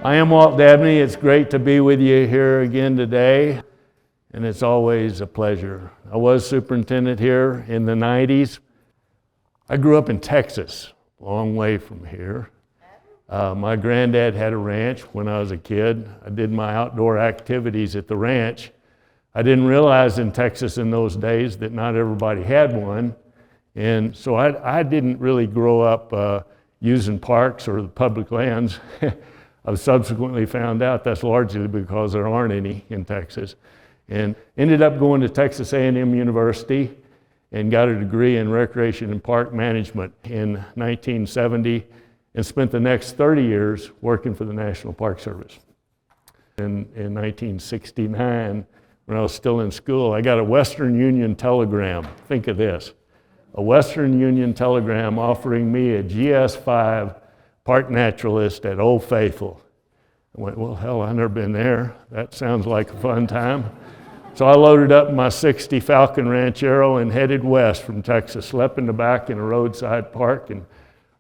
I am Walt Dabney. It's great to be with you here again today, and it's always a pleasure. I was superintendent here in the 90s. I grew up in Texas, a long way from here. My granddad had a ranch when I was a kid. I did my outdoor activities at the ranch. I didn't realize in Texas in those days that not everybody had one, and so I didn't really grow up using parks or the public lands. I've subsequently found out that's largely because there aren't any in Texas. And ended up going to Texas A&M University and got a degree in recreation and park management in 1970 and spent the next 30 years working for the National Park Service. In 1969, when I was still in school, I got a Western Union telegram. Think of this. A Western Union telegram offering me a GS5 park naturalist at Old Faithful. I went, well, hell, I've never been there. That sounds like a fun time. So I loaded up my 60 Falcon Ranchero and headed west from Texas, slept in the back in a roadside park and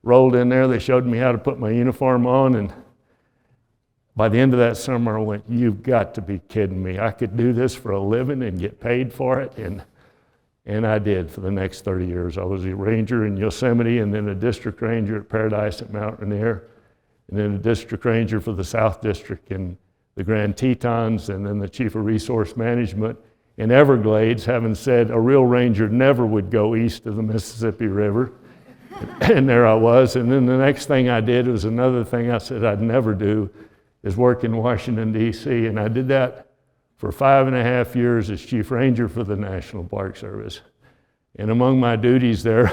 rolled in there. They showed me how to put my uniform on, and by the end of that summer, I went, you've got to be kidding me. I could do this for a living and get paid for it, and I did for the next 30 years. I was a ranger in Yosemite and then a district ranger at Paradise at Mount Rainier, and then a district ranger for the South District in the Grand Tetons, and then the chief of resource management in Everglades, having said a real ranger never would go east of the Mississippi River. And there I was. And then the next thing I did was another thing I said I'd never do, is work in Washington, D.C. And I did that for 5.5 years as chief ranger for the National Park Service. And among my duties there,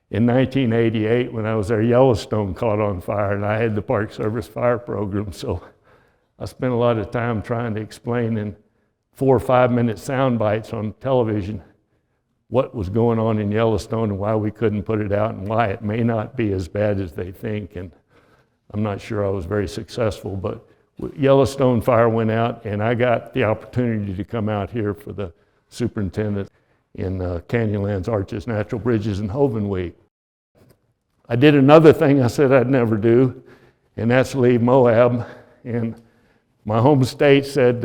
in 1988, when I was there, Yellowstone caught on fire, and I had the Park Service fire program. So I spent a lot of time trying to explain in 4 or 5 minute sound bites on television what was going on in Yellowstone and why we couldn't put it out and why it may not be as bad as they think. And I'm not sure I was very successful, but Yellowstone fire went out, and I got the opportunity to come out here for the superintendent in Canyonlands, Arches, Natural Bridges, and Hoven Week. I did another thing I said I'd never do, and that's leave Moab. And my home state said,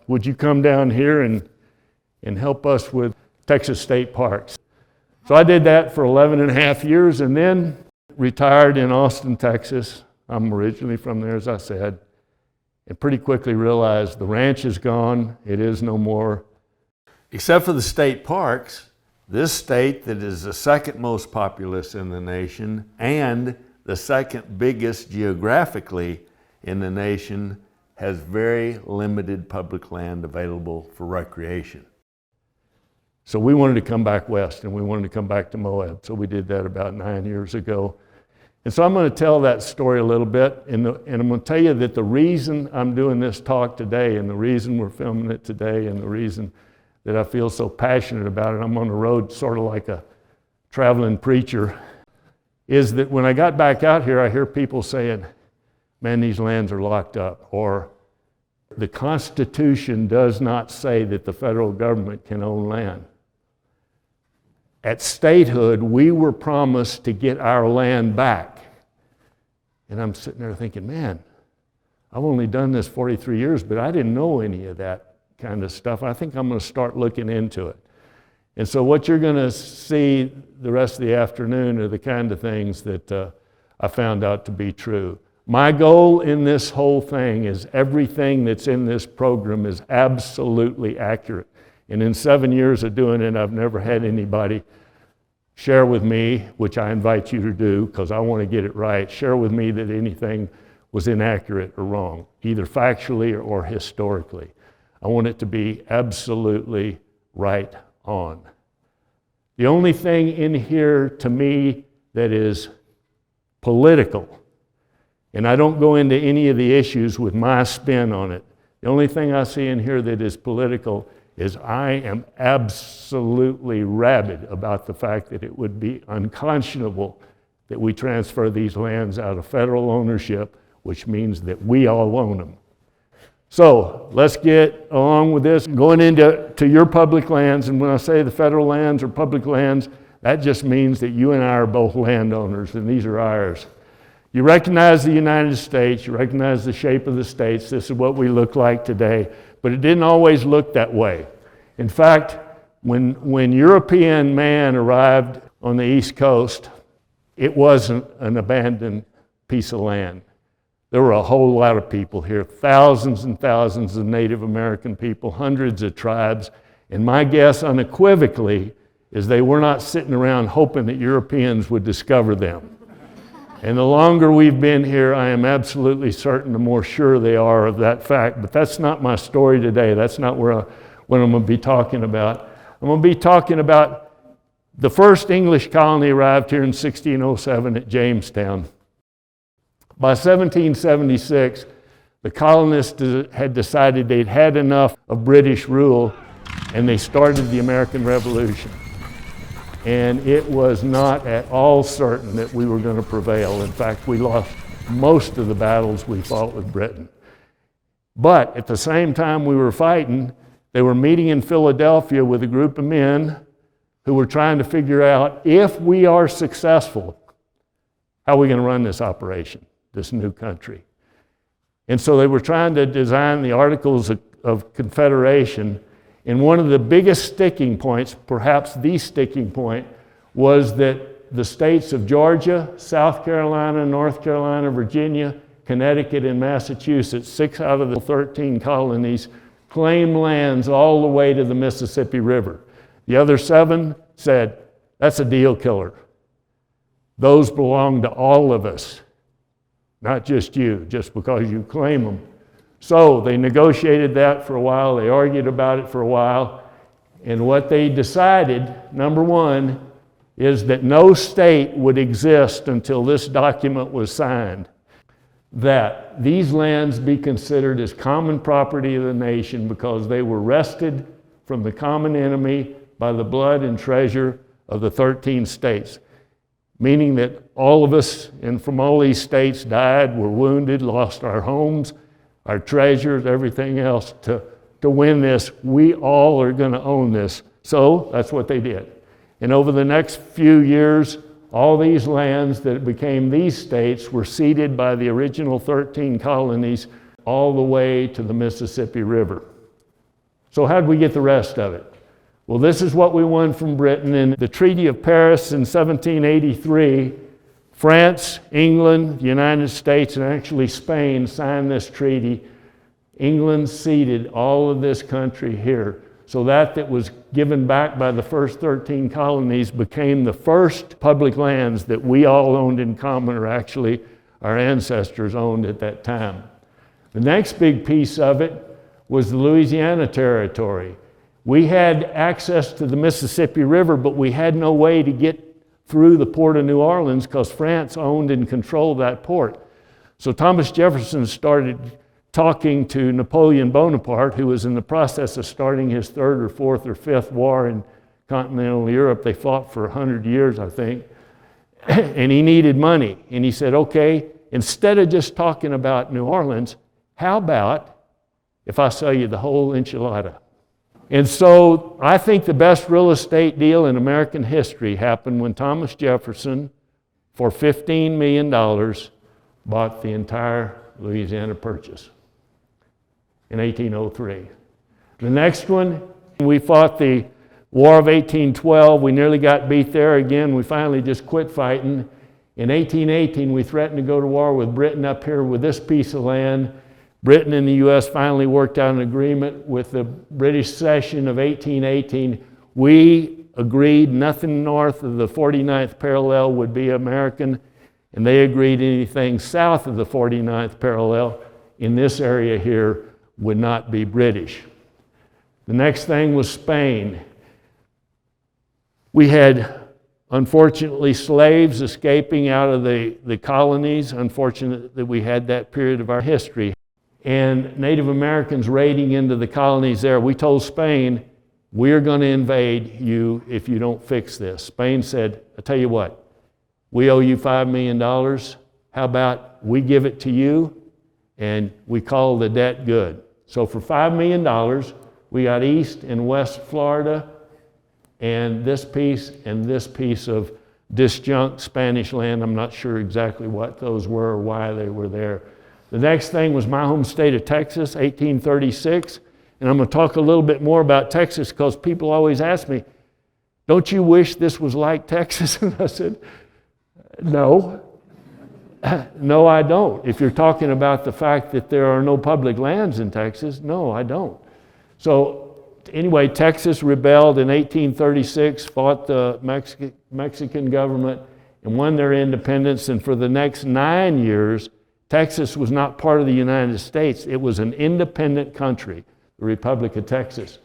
would you come down here and help us with Texas State Parks? So I did that for 11.5 years and then retired in Austin, Texas. I'm originally from there, as I said, and pretty quickly realized the ranch is gone. It is no more. Except for the state parks, this state that is the second most populous in the nation and the second biggest geographically in the nation has very limited public land available for recreation. So we wanted to come back west, and we wanted to come back to Moab. So we did that about 9 years ago. And so I'm going to tell that story a little bit, and I'm going to tell you that the reason I'm doing this talk today, and the reason we're filming it today, and the reason that I feel so passionate about it, I'm on the road sort of like a traveling preacher, is that when I got back out here, I hear people saying, man, these lands are locked up, or the Constitution does not say that the federal government can own land. At statehood, we were promised to get our land back. And I'm sitting there thinking, man, I've only done this 43 years, but I didn't know any of that kind of stuff. I think I'm going to start looking into it. And so what you're going to see the rest of the afternoon are the kind of things that I found out to be true. My goal in this whole thing is everything that's in this program is absolutely accurate. And in 7 years of doing it, I've never had anybody share with me, which I invite you to do because I want to get it right, share with me that anything was inaccurate or wrong, either factually or historically. I want it to be absolutely right on. The only thing in here to me that is political, and I don't go into any of the issues with my spin on it, the only thing I see in here that is political is I am absolutely rabid about the fact that it would be unconscionable that we transfer these lands out of federal ownership, which means that we all own them. So let's get along with this, going into your public lands. And when I say the federal lands or public lands, that just means that you and I are both landowners, and these are ours. You recognize the United States, you recognize the shape of the states, this is what we look like today, but it didn't always look that way. In fact, when European man arrived on the East Coast, it wasn't an abandoned piece of land. There were a whole lot of people here, thousands and thousands of Native American people, hundreds of tribes, and my guess unequivocally is they were not sitting around hoping that Europeans would discover them. And the longer we've been here, I am absolutely certain the more sure they are of that fact. But that's not my story today. That's not what I'm going to be talking about. I'm going to be talking about the first English colony arrived here in 1607 at Jamestown. By 1776, the colonists had decided they'd had enough of British rule, and they started the American Revolution. And it was not at all certain that we were going to prevail. In fact, we lost most of the battles we fought with Britain. But at the same time we were fighting, they were meeting in Philadelphia with a group of men who were trying to figure out, if we are successful, how are we going to run this operation, this new country? And so they were trying to design the Articles of Confederation. And one of the biggest sticking points, perhaps the sticking point, was that the states of Georgia, South Carolina, North Carolina, Virginia, Connecticut, and Massachusetts, 6 out of the 13 colonies, claimed lands all the way to the Mississippi River. The other 7 said, that's a deal killer. Those belong to all of us, not just you, just because you claim them. So they negotiated that for a while, they argued about it for a while, and what they decided, number 1, is that no state would exist until this document was signed, that these lands be considered as common property of the nation because they were wrested from the common enemy by the blood and treasure of the 13 states, meaning that all of us and from all these states died, were wounded, lost our homes, our treasures, everything else to win this. We all are going to own this. So that's what they did. And over the next few years, all these lands that became these states were ceded by the original 13 colonies all the way to the Mississippi River. So how'd we get the rest of it? Well, this is what we won from Britain. In the Treaty of Paris in 1783, France, England, the United States, and actually Spain signed this treaty. England ceded all of this country here. So that was given back by the first 13 colonies became the first public lands that we all owned in common, or actually our ancestors owned at that time. The next big piece of it was the Louisiana Territory. We had access to the Mississippi River, but we had no way to get through the port of New Orleans because France owned and controlled that port. So Thomas Jefferson started talking to Napoleon Bonaparte, who was in the process of starting his 3rd or 4th or 5th war in continental Europe. They fought for 100 years, I think. And he needed money. And he said, okay, instead of just talking about New Orleans, how about if I sell you the whole enchilada? And so I think the best real estate deal in American history happened when Thomas Jefferson, for $15 million, bought the entire Louisiana Purchase in 1803. The next one, we fought the War of 1812. We nearly got beat there again. We finally just quit fighting. In 1818, we threatened to go to war with Britain up here with this piece of land. Britain and the U.S. finally worked out an agreement with the British cession of 1818. We agreed nothing north of the 49th parallel would be American, and they agreed anything south of the 49th parallel in this area here would not be British. The next thing was Spain. We had, unfortunately, slaves escaping out of the colonies. Unfortunate that we had that period of our history. And Native Americans raiding into the colonies there. We told Spain, we're going to invade you if you don't fix this. Spain said, I tell you what, we owe you $5 million. How about we give it to you and we call the debt good? So for $5 million, we got East and West Florida and this piece of disjunct Spanish land. I'm not sure exactly what those were or why they were there. The next thing was my home state of Texas, 1836. And I'm going to talk a little bit more about Texas because people always ask me, don't you wish this was like Texas? And I said, no. No, I don't. If you're talking about the fact that there are no public lands in Texas, no, I don't. So anyway, Texas rebelled in 1836, fought the Mexican government, and won their independence. And for the next 9 years, Texas was not part of the United States. It was an independent country, the Republic of Texas.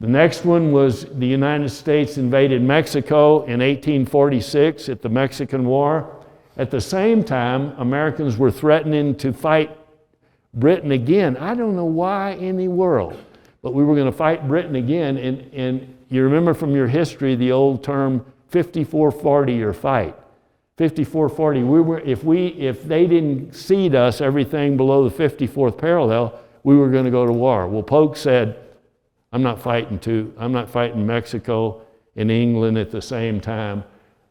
The next one was the United States invaded Mexico in 1846 at the Mexican War. At the same time, Americans were threatening to fight Britain again. I don't know why in the world, but we were going to fight Britain again. And you remember from your history the old term 54-40 or fight. 54-40. If they didn't cede us everything below the 54th parallel, we were going to go to war. Well, Polk said, I'm not fighting Mexico and England at the same time.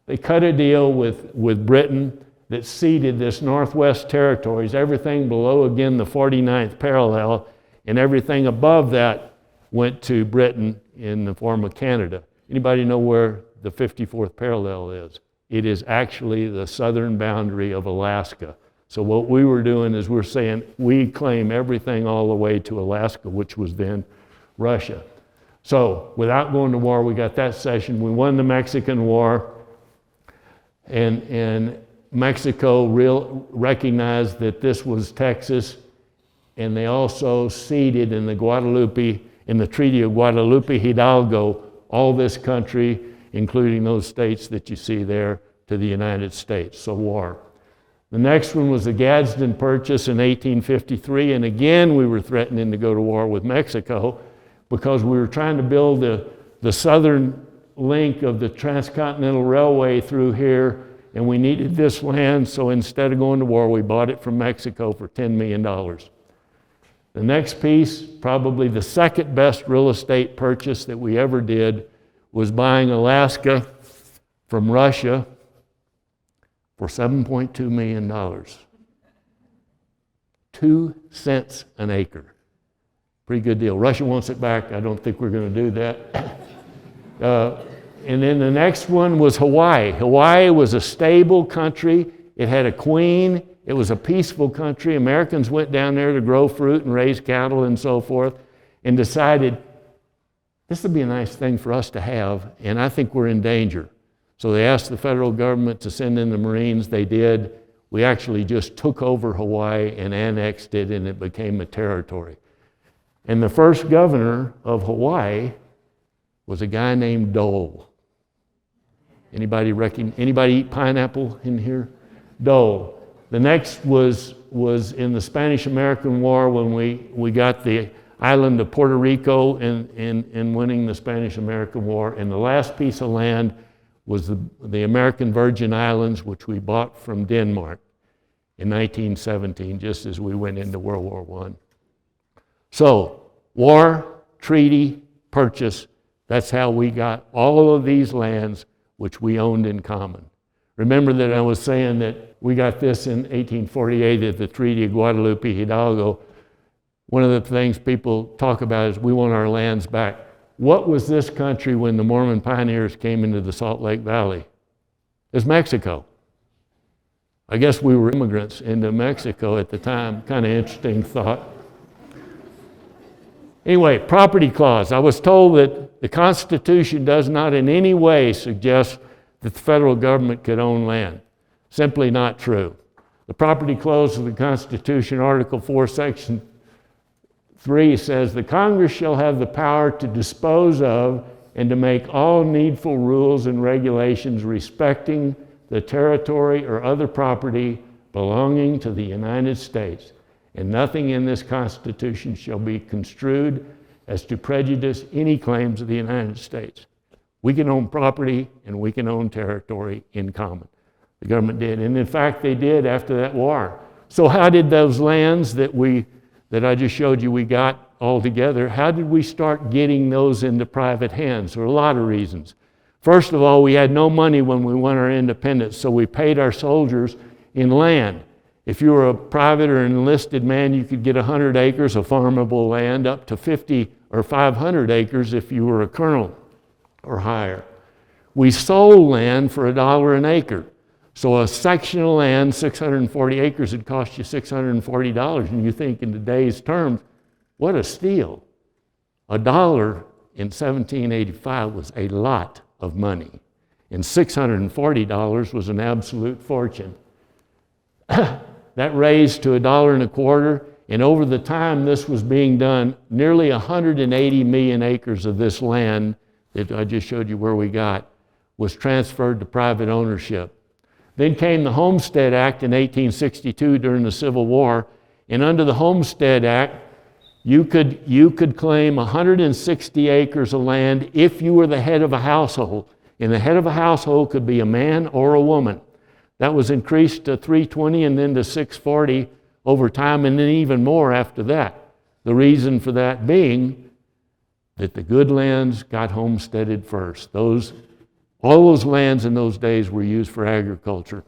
They cut a deal with Britain that ceded this Northwest Territories, everything below, again, the 49th parallel, and everything above that went to Britain in the form of Canada. Anybody know where the 54th parallel is? It is actually the southern boundary of Alaska. So what we were doing is we're saying we claim everything all the way to Alaska, which was then Russia. So without going to war, we got that cession. We won the Mexican War, and Mexico recognized that this was Texas, and they also ceded in the Treaty of Guadalupe Hidalgo, all this country, including those states that you see there, to the United States. So war. The next one was the Gadsden Purchase in 1853, and again we were threatening to go to war with Mexico because we were trying to build the southern link of the Transcontinental Railway through here, and we needed this land, so instead of going to war, we bought it from Mexico for $10 million. The next piece, probably the second best real estate purchase that we ever did, was buying Alaska from Russia for $7.2 million. 2 cents an acre. Pretty good deal. Russia wants it back. I don't think we're going to do that. And then the next one was Hawaii. Hawaii was a stable country. It had a queen. It was a peaceful country. Americans went down there to grow fruit and raise cattle and so forth, and decided this would be a nice thing for us to have, and I think we're in danger. So they asked the federal government to send in the Marines. They did. We actually just took over Hawaii and annexed it, and it became a territory. And the first governor of Hawaii was a guy named Dole. Anybody eat pineapple in here? Dole. The next was in the Spanish-American War when we got the island of Puerto Rico in winning the Spanish-American War. And the last piece of land was the American Virgin Islands, which we bought from Denmark in 1917, just as we went into World War I. So, war, treaty, purchase, that's how we got all of these lands which we owned in common. Remember that I was saying that we got this in 1848 at the Treaty of Guadalupe Hidalgo. One of the things people talk about is we want our lands back. What was this country when the Mormon pioneers came into the Salt Lake Valley? It was Mexico. I guess we were immigrants into Mexico at the time. Kind of interesting thought. Anyway, property clause. I was told that the Constitution does not in any way suggest that the federal government could own land. Simply not true. The property clause of the Constitution, Article 4, Section 3 says, the Congress shall have the power to dispose of and to make all needful rules and regulations respecting the territory or other property belonging to the United States. And nothing in this Constitution shall be construed as to prejudice any claims of the United States. We can own property and we can own territory in common. The government did, and in fact they did after that war. So how did those lands that I just showed you we got all together, how did we start getting those into private hands? There are a lot of reasons. First of all, we had no money when we won our independence, so we paid our soldiers in land. If you were a private or enlisted man, you could get 100 acres of farmable land, up to 50 or 500 acres if you were a colonel or higher. We sold land for $1 an acre. So a section of land, 640 acres, would cost you $640. And you think in today's terms, what a steal. $1 in 1785 was a lot of money. And $640 was an absolute fortune. That raised to $1.25, and over the time this was being done, nearly 180 million acres of this land that I just showed you where we got was transferred to private ownership. Then came the Homestead Act in 1862 during the Civil War, and under the Homestead Act, you could claim 160 acres of land if you were the head of a household, and the head of a household could be a man or a woman. That was increased to 320 and then to 640 over time, and then even more after that. The reason for that being that the good lands got homesteaded first. All those lands in those days were used for agriculture.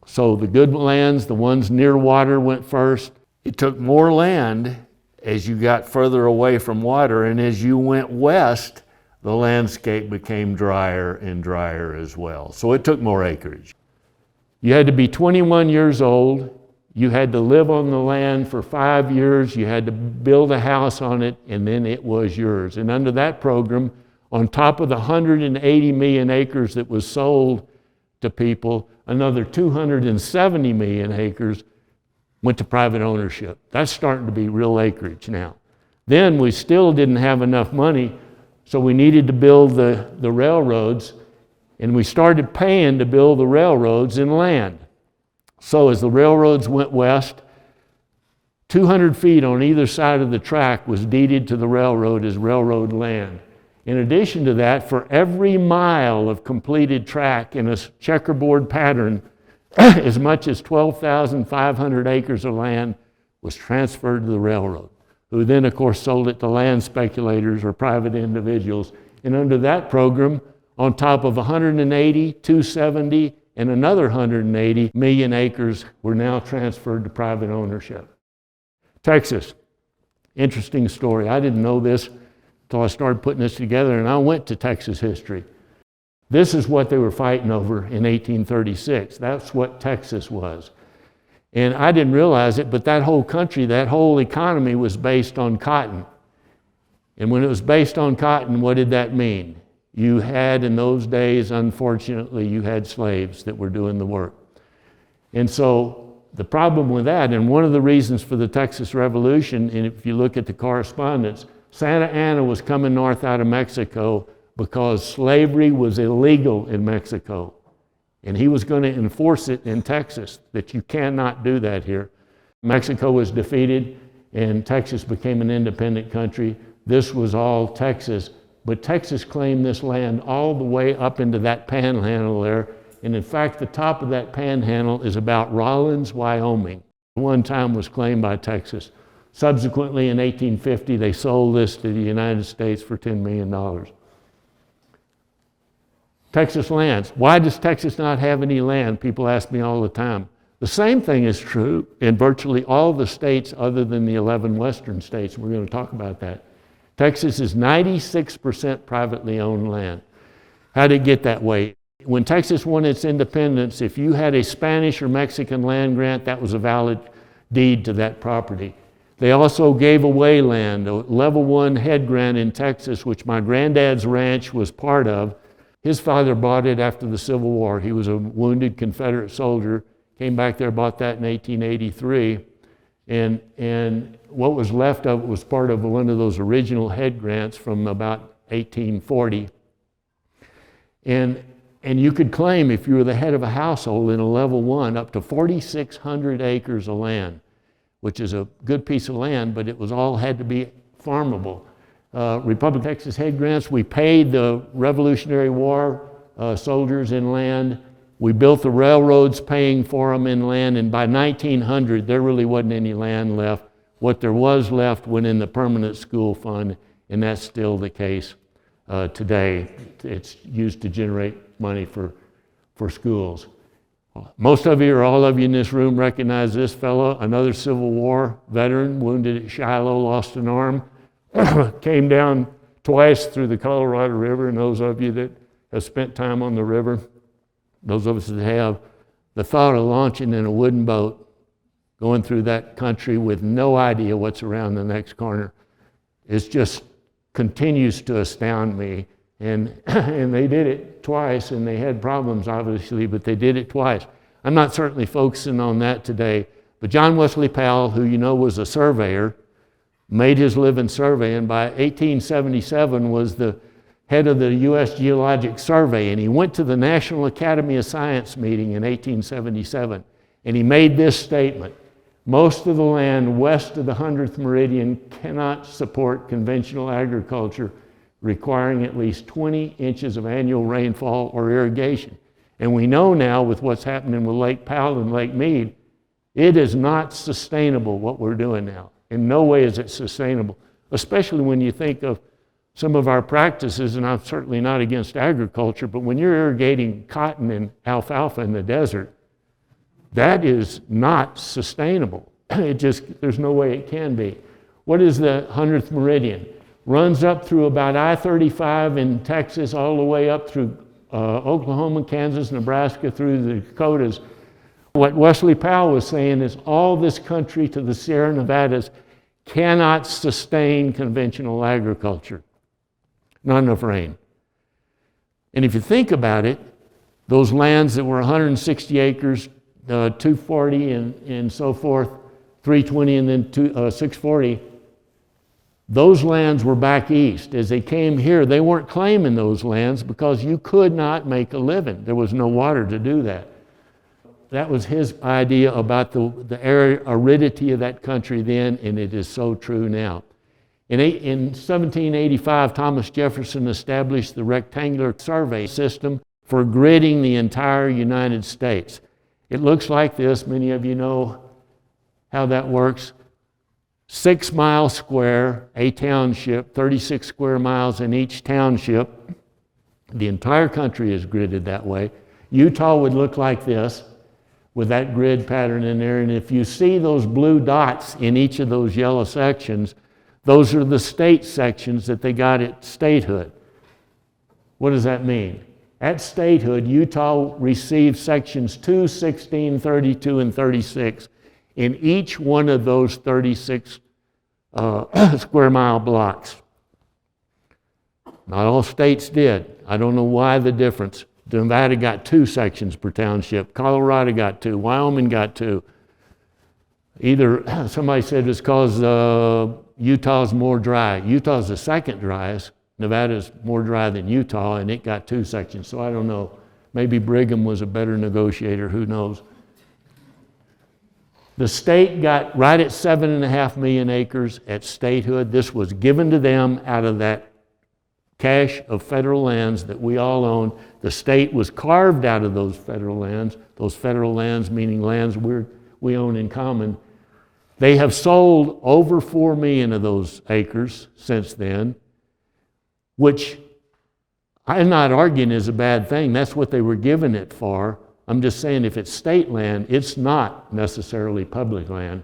So the good lands, the ones near water, went first. It took more land as you got further away from water, and as you went west, the landscape became drier and drier as well. So it took more acreage. You had to be 21 years old. You had to live on the land for 5 years. You had to build a house on it, and then it was yours. And under that program, on top of the 180 million acres that was sold to people, another 270 million acres went to private ownership. That's starting to be real acreage now. Then we still didn't have enough money, so we needed to build the railroads, and we started paying to build the railroads in land. So as the railroads went west, 200 feet on either side of the track was deeded to the railroad as railroad land. In addition to that, for every mile of completed track in a checkerboard pattern, as much as 12,500 acres of land was transferred to the railroad, who then, of course, sold it to land speculators or private individuals. And under that program, on top of 180, 270, and another 180 million acres were now transferred to private ownership. Texas, interesting story. I didn't know this until I started putting this together, and I went to Texas history. This is what they were fighting over in 1836. That's what Texas was. And I didn't realize it, but that whole country, that whole economy was based on cotton. And when it was based on cotton, what did that mean? You had, in those days, unfortunately, you had slaves that were doing the work. And so the problem with that, and one of the reasons for the Texas Revolution, and if you look at the correspondence, Santa Anna was coming north out of Mexico because slavery was illegal in Mexico. And he was going to enforce it in Texas, that you cannot do that here. Mexico was defeated, and Texas became an independent country. This was all Texas. But Texas claimed this land all the way up into that panhandle there. And in fact, the top of that panhandle is about Rollins, Wyoming. One time was claimed by Texas. Subsequently, in 1850, they sold this to the United States for $10 million. Texas lands. Why does Texas not have any land? People ask me all the time. The same thing is true in virtually all the states other than the 11 western states. We're going to talk about that. Texas is 96% privately owned land. How did it get that way? When Texas won its independence, if you had a Spanish or Mexican land grant, that was a valid deed to that property. They also gave away land, a level 1 head grant in Texas, which my granddad's ranch was part of. His father bought it after the Civil War. He was a wounded Confederate soldier, came back there, bought that in 1883. And what was left of it was part of one of those original head grants from about 1840. And you could claim, if you were the head of a household in a level 1, up to 4,600 acres of land, which is a good piece of land, but it was all had to be farmable. Republic of Texas head grants, we paid the Revolutionary War soldiers in land. We built the railroads paying for them in land, and by 1900, there really wasn't any land left. What there was left went in the permanent school fund, and that's still the case today. It's used to generate money for schools. Most of you, or all of you in this room, recognize this fellow, another Civil War veteran, wounded at Shiloh, lost an arm, came down twice through the Colorado River, and those of you that have spent time on the river, those of us that have, the thought of launching in a wooden boat, going through that country with no idea what's around the next corner, is just continues to astound me. And they did it twice, and they had problems, obviously, but they did it twice. I'm not certainly focusing on that today, but John Wesley Powell, who you know was a surveyor, made his living surveying. By 1877 was the head of the U.S. Geologic Survey, and he went to the National Academy of Science meeting in 1877, and he made this statement: most of the land west of the 100th meridian cannot support conventional agriculture requiring at least 20 inches of annual rainfall or irrigation. And we know now with what's happening with Lake Powell and Lake Mead, it is not sustainable what we're doing now. In no way is it sustainable, especially when you think of some of our practices, and I'm certainly not against agriculture, but when you're irrigating cotton and alfalfa in the desert, that is not sustainable. There's no way it can be. What is the 100th meridian? Runs up through about I-35 in Texas, all the way up through Oklahoma, Kansas, Nebraska, through the Dakotas. What Wesley Powell was saying is all this country to the Sierra Nevadas cannot sustain conventional agriculture. Not enough rain. And if you think about it, those lands that were 160 acres, 240 and so forth, 320 and then 640, those lands were back east. As they came here, they weren't claiming those lands because you could not make a living. There was no water to do that. That was his idea about the aridity of that country then, and it is so true now. In 1785, Thomas Jefferson established the rectangular survey system for gridding the entire United States. It looks like this. Many of you know how that works. 6 miles square, a township, 36 square miles in each township. The entire country is gridded that way. Utah would look like this with that grid pattern in there. And if you see those blue dots in each of those yellow sections, those are the state sections that they got at statehood. What does that mean? At statehood, Utah received sections 2, 16, 32, and 36 in each one of those 36 square mile blocks. Not all states did. I don't know why the difference. Nevada got 2 sections per township. Colorado got 2. Wyoming got 2. Either somebody said it's because Utah's more dry. Utah's the second driest. Nevada's more dry than Utah, and it got 2 sections. So I don't know. Maybe Brigham was a better negotiator. Who knows? The state got right at 7.5 million acres at statehood. This was given to them out of that cache of federal lands that we all own. The state was carved out of those federal lands meaning lands we own in common. They have sold over 4 million of those acres since then, which I'm not arguing is a bad thing. That's what they were given it for. I'm just saying if it's state land, it's not necessarily public land.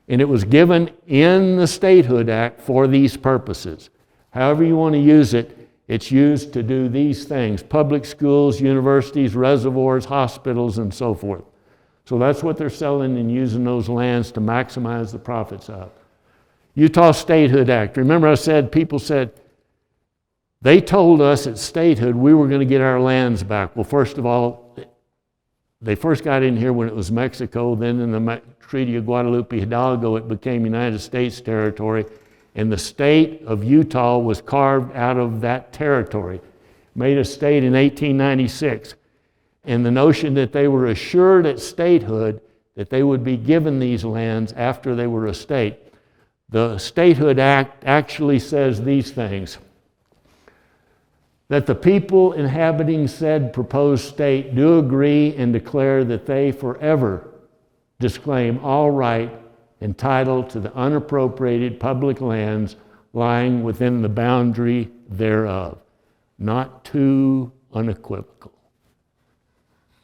And it was given in the Statehood Act for these purposes. However you want to use it, it's used to do these things: public schools, universities, reservoirs, hospitals, and so forth. So that's what they're selling and using those lands to maximize the profits of. Utah Statehood Act. Remember I said, people said, they told us at statehood we were going to get our lands back. Well, first of all, they first got in here when it was Mexico. Then in the Treaty of Guadalupe Hidalgo, it became United States territory. And the state of Utah was carved out of that territory, made a state in 1896. And the notion that they were assured at statehood that they would be given these lands after they were a state. The Statehood Act actually says these things: that the people inhabiting said proposed state do agree and declare that they forever disclaim all right and title to the unappropriated public lands lying within the boundary thereof. Not too unequivocal.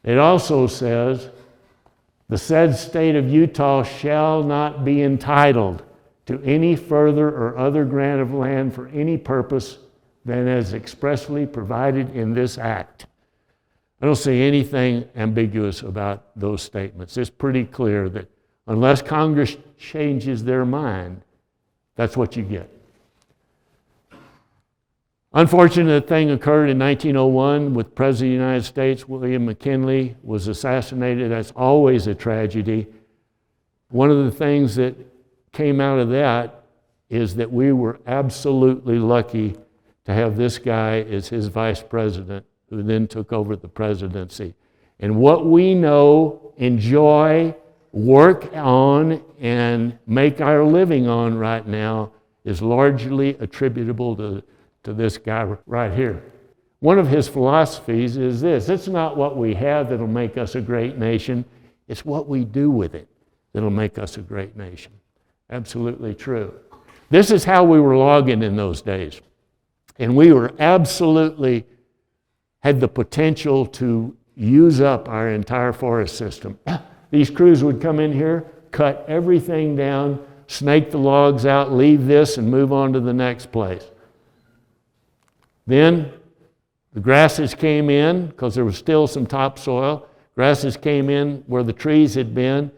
It also says, the said state of Utah shall not be entitled to any further or other grant of land for any purpose than as expressly provided in this act. I don't see anything ambiguous about those statements. It's pretty clear that unless Congress changes their mind, that's what you get. Unfortunate thing occurred in 1901 with President of the United States. William McKinley was assassinated. That's always a tragedy. One of the things that came out of that is that we were absolutely lucky to have this guy as his vice president, who then took over the presidency. And what we know, enjoy, work on, and make our living on right now is largely attributable to this guy right here. One of his philosophies is this: it's not what we have that'll make us a great nation, it's what we do with it that'll make us a great nation. Absolutely true. This is how we were logging in those days. And we were absolutely had the potential to use up our entire forest system. These crews would come in here, cut everything down, snake the logs out, leave this, and move on to the next place. Then the grasses came in, because there was still some topsoil. Grasses came in where the trees had been.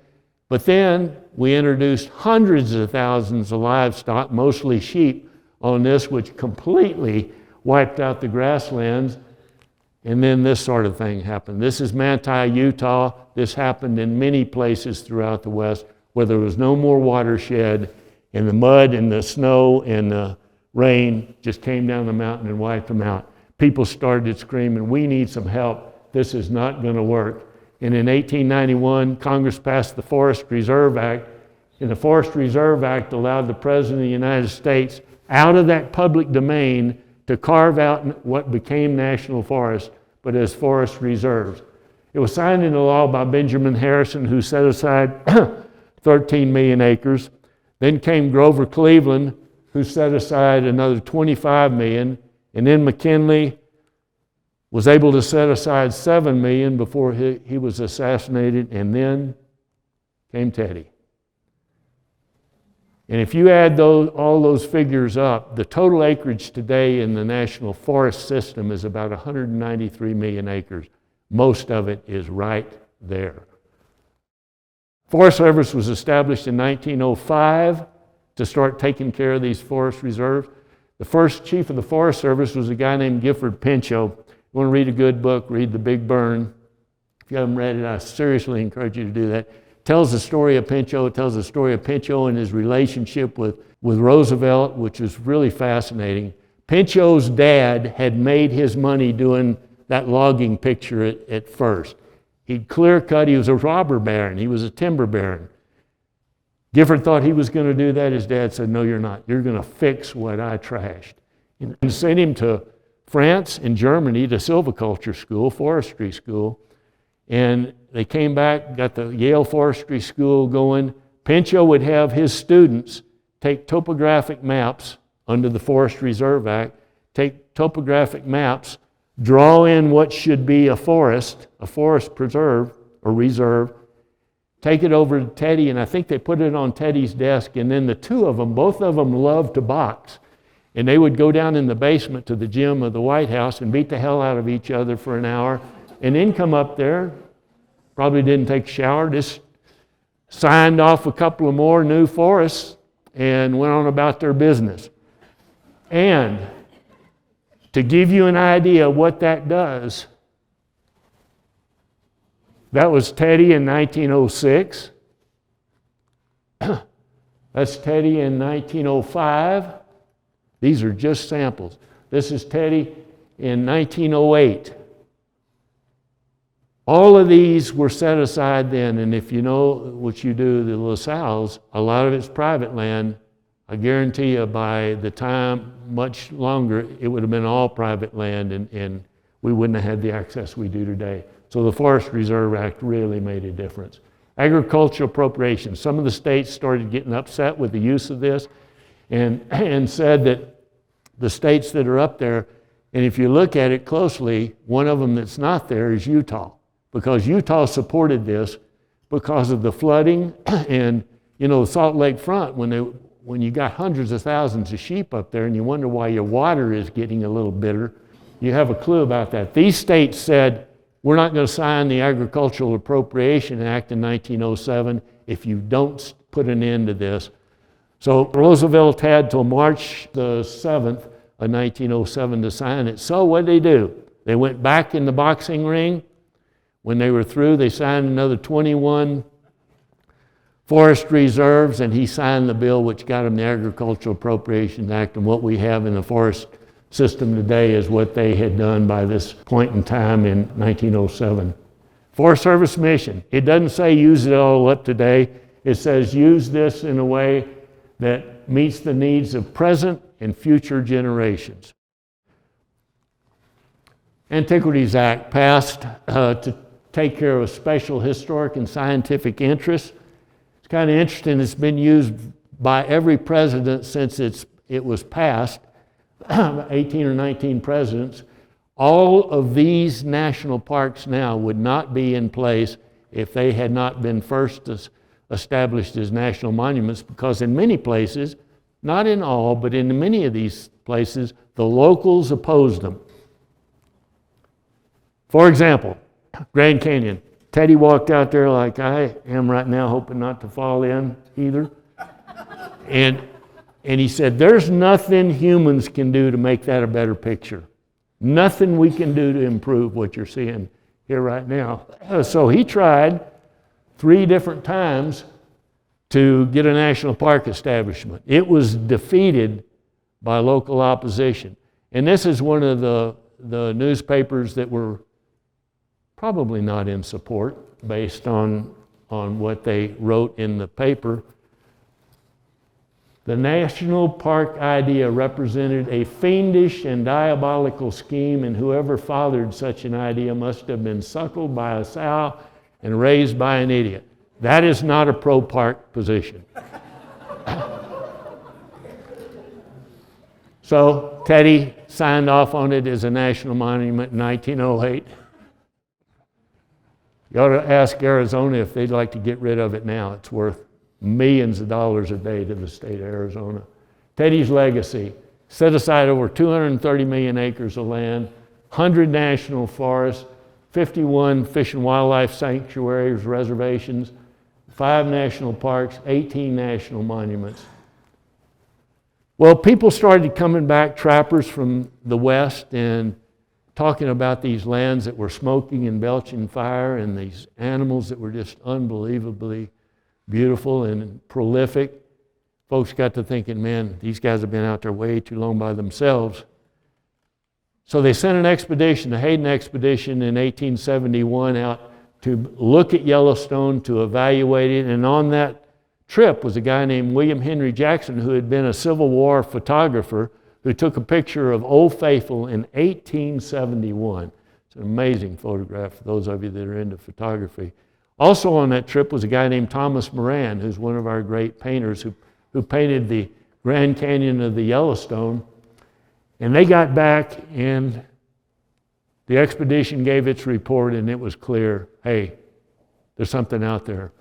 But then we introduced hundreds of thousands of livestock, mostly sheep, on this, which completely wiped out the grasslands. And then this sort of thing happened. This is Manti, Utah. This happened in many places throughout the West where there was no more watershed, and the mud and the snow and the rain just came down the mountain and wiped them out. People started screaming, we need some help. This is not going to work. And in 1891, Congress passed the Forest Reserve Act, and the Forest Reserve Act allowed the President of the United States out of that public domain to carve out what became national forests, but as forest reserves. It was signed into law by Benjamin Harrison, who set aside 13 million acres. Then came Grover Cleveland, who set aside another 25 million, and then McKinley was able to set aside 7 million before he was assassinated, and then came Teddy. And if you add all those figures up, the total acreage today in the National Forest System is about 193 million acres. Most of it is right there. Forest Service was established in 1905 to start taking care of these forest reserves. The first chief of the Forest Service was a guy named Gifford Pinchot. You want to read a good book, read The Big Burn. If you haven't read it, I seriously encourage you to do that. It tells the story of Pinchot. It tells the story of Pinchot and his relationship with Roosevelt, which is really fascinating. Pinchot's dad had made his money doing that logging picture at first. He'd clear cut. He was a robber baron. He was a timber baron. Gifford thought he was going to do that. His dad said, no, you're not. You're going to fix what I trashed. And sent him to France and Germany to silviculture school, forestry school. And they came back, got the Yale Forestry School going. Pinchot would have his students take topographic maps under the Forest Reserve Act, take topographic maps, draw in what should be a forest preserve or reserve, take it over to Teddy, and I think they put it on Teddy's desk, and then the two of them, both of them loved to box. And they would go down in the basement to the gym of the White House and beat the hell out of each other for an hour, and then come up there, probably didn't take a shower, just signed off a couple of more new forests and went on about their business. And to give you an idea of what that does, that was Teddy in 1906. That's Teddy in 1905. These are just samples. This is Teddy in 1908. All of these were set aside then, and if you know what you do, the LaSalle's, a lot of it's private land. I guarantee you by the time much longer, it would have been all private land, and we wouldn't have had the access we do today. So the Forest Reserve Act really made a difference. Agricultural appropriations. Some of the states started getting upset with the use of this. and said that the states that are up there, and if you look at it closely, one of them that's not there is Utah, because Utah supported this because of the flooding and, you know, the Salt Lake front, when you got hundreds of thousands of sheep up there and you wonder why your water is getting a little bitter, you have a clue about that. These states said, we're not going to sign the Agricultural Appropriation Act in 1907 if you don't put an end to this. So Roosevelt had till March the 7th of 1907 to sign it. So what did they do? They went back in the boxing ring. When they were through, they signed another 21 forest reserves, and he signed the bill which got him the Agricultural Appropriation Act, and what we have in the forest system today is what they had done by this point in time in 1907. Forest Service mission. It doesn't say use it all up today. It says use this in a way that meets the needs of present and future generations. Antiquities Act passed to take care of special historic and scientific interests. It's kind of interesting. It's been used by every president since it was passed, 18 or 19 presidents. All of these national parks now would not be in place if they had not been first established as national monuments, because in many places, not in all, but in many of these places, the locals opposed them. For example, Grand Canyon. Teddy walked out there like I am right now, hoping not to fall in either. And he said, there's nothing humans can do to make that a better picture. Nothing we can do to improve what you're seeing here right now. So he tried 3 different times to get a national park establishment. It was defeated by local opposition. And this is one of the newspapers that were probably not in support based on what they wrote in the paper. The national park idea represented a fiendish and diabolical scheme, and whoever fathered such an idea must have been suckled by a sow and raised by an idiot. That is not a pro-park position. So Teddy signed off on it as a national monument in 1908. You ought to ask Arizona if they'd like to get rid of it now. It's worth millions of dollars a day to the state of Arizona. Teddy's legacy: set aside over 230 million acres of land, 100 national forests, 51 fish and wildlife sanctuaries, reservations, 5 national parks, 18 national monuments. Well, people started coming back, trappers from the West, and talking about these lands that were smoking and belching fire, and these animals that were just unbelievably beautiful and prolific. Folks got to thinking, man, these guys have been out there way too long by themselves. So they sent an expedition, the Hayden expedition in 1871, out to look at Yellowstone, to evaluate it. And on that trip was a guy named William Henry Jackson, who had been a Civil War photographer, who took a picture of Old Faithful in 1871. It's an amazing photograph for those of you that are into photography. Also on that trip was a guy named Thomas Moran, who's one of our great painters, who painted the Grand Canyon of the Yellowstone. And they got back, and the expedition gave its report, and it was clear, hey, there's something out there.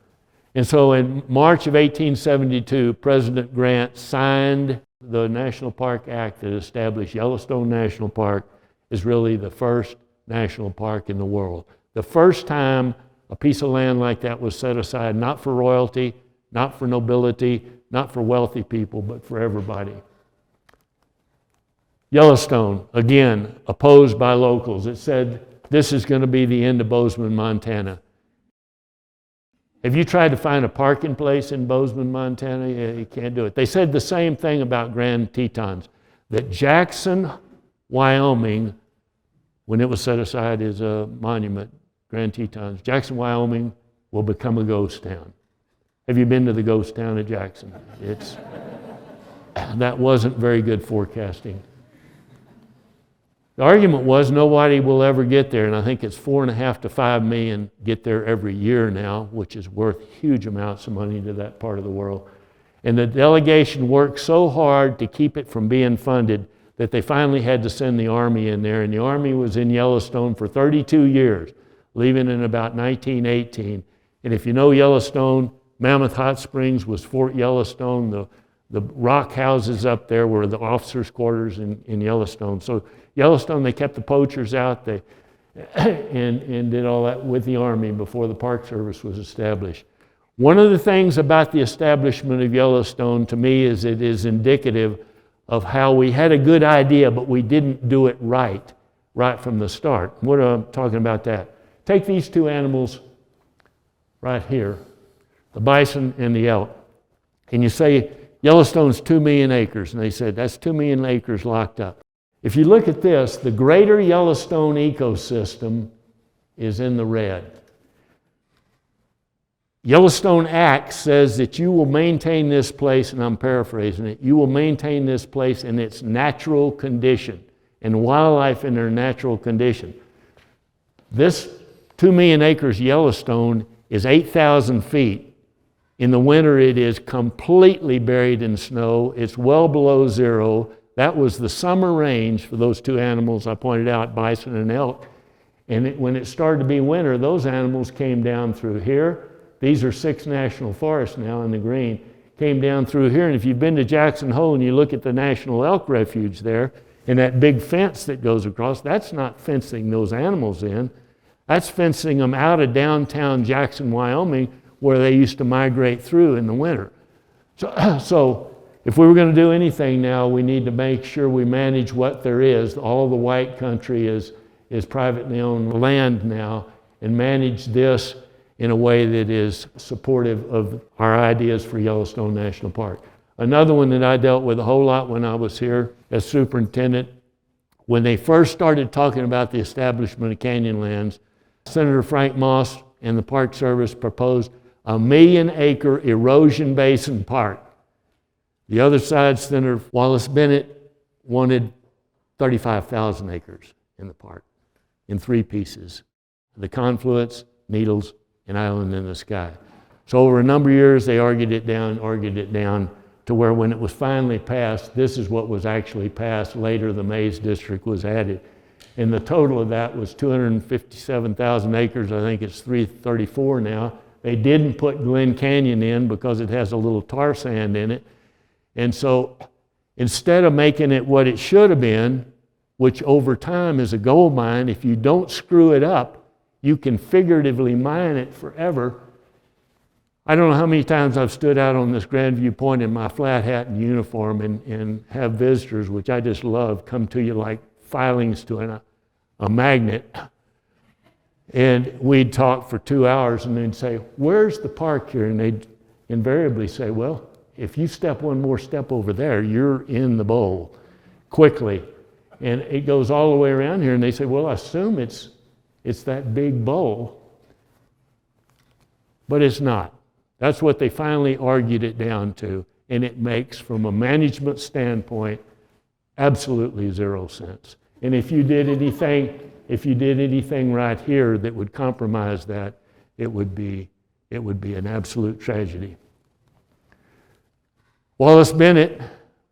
And so in March of 1872, President Grant signed the National Park Act that established Yellowstone National Park as really the first national park in the world. The first time a piece of land like that was set aside, not for royalty, not for nobility, not for wealthy people, but for everybody. Yellowstone, again, opposed by locals. It said, this is going to be the end of Bozeman, Montana. Have you tried to find a parking place in Bozeman, Montana? You can't do it. They said the same thing about Grand Tetons, that Jackson, Wyoming, when it was set aside as a monument, Grand Tetons, Jackson, Wyoming will become a ghost town. Have you been to the ghost town of Jackson? That wasn't very good forecasting. The argument was nobody will ever get there, and I think it's 4.5 to 5 million get there every year now, which is worth huge amounts of money to that part of the world. And the delegation worked so hard to keep it from being funded that they finally had to send the Army in there. And the Army was in Yellowstone for 32 years, leaving in about 1918. And if you know Yellowstone, Mammoth Hot Springs was Fort Yellowstone. The rock houses up there were the officers' quarters in Yellowstone. So Yellowstone, they kept the poachers out and did all that with the Army before the Park Service was established. One of the things about the establishment of Yellowstone to me is it is indicative of how we had a good idea, but we didn't do it right from the start. What am I talking about that? Take these two animals right here, the bison and the elk, and you say, Yellowstone's 2 million acres, and they said, that's 2 million acres locked up. If you look at this, the greater Yellowstone ecosystem is in the red. Yellowstone Act says that you will maintain this place, and I'm paraphrasing it, you will maintain this place in its natural condition, and wildlife in their natural condition. This 2 million acres Yellowstone is 8,000 feet. In the winter, it is completely buried in snow. It's well below zero. That was the summer range for those two animals I pointed out, bison and elk. And when it started to be winter, those animals came down through here. These are 6 national forests now in the green. Came down through here, and if you've been to Jackson Hole and you look at the National Elk Refuge there, and that big fence that goes across, that's not fencing those animals in. That's fencing them out of downtown Jackson, Wyoming, where they used to migrate through in the winter. So if we were going to do anything now, we need to make sure we manage what there is. All the white country is privately owned land now, and manage this in a way that is supportive of our ideas for Yellowstone National Park. Another one that I dealt with a whole lot when I was here as superintendent, when they first started talking about the establishment of Canyonlands, Senator Frank Moss and the Park Service proposed a 1 million acre erosion basin park. The other side, Senator Wallace Bennett, wanted 35,000 acres in the park in 3 pieces: the confluence, Needles, and Island in the Sky. So over a number of years, they argued it down to where when it was finally passed, this is what was actually passed. Later, the Mays District was added. And the total of that was 257,000 acres. I think it's 334 now. They didn't put Glen Canyon in because it has a little tar sand in it. And so instead of making it what it should have been, which over time is a gold mine, if you don't screw it up, you can figuratively mine it forever. I don't know how many times I've stood out on this Grandview Point in my flat hat and uniform and have visitors, which I just love, come to you like filings to a magnet. And we'd talk for 2 hours and they'd say, where's the park here? And they'd invariably say, well, if you step one more step over there, you're in the bowl quickly. And it goes all the way around here, and they say, well, I assume it's that big bowl. But it's not. That's what they finally argued it down to, and it makes, from a management standpoint, absolutely 0 sense. And if you did anything right here that would compromise that, it would be an absolute tragedy. Wallace Bennett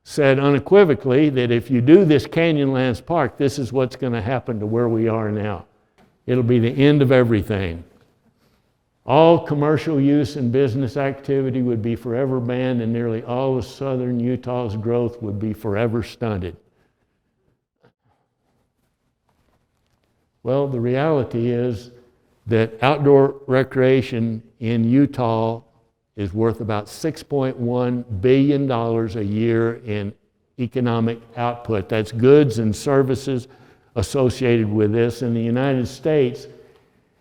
said unequivocally that if you do this Canyonlands Park, this is what's going to happen to where we are now. It'll be the end of everything. All commercial use and business activity would be forever banned, and nearly all of southern Utah's growth would be forever stunted. Well, the reality is that outdoor recreation in Utah is worth about $6.1 billion a year in economic output. That's goods and services associated with this. In the United States,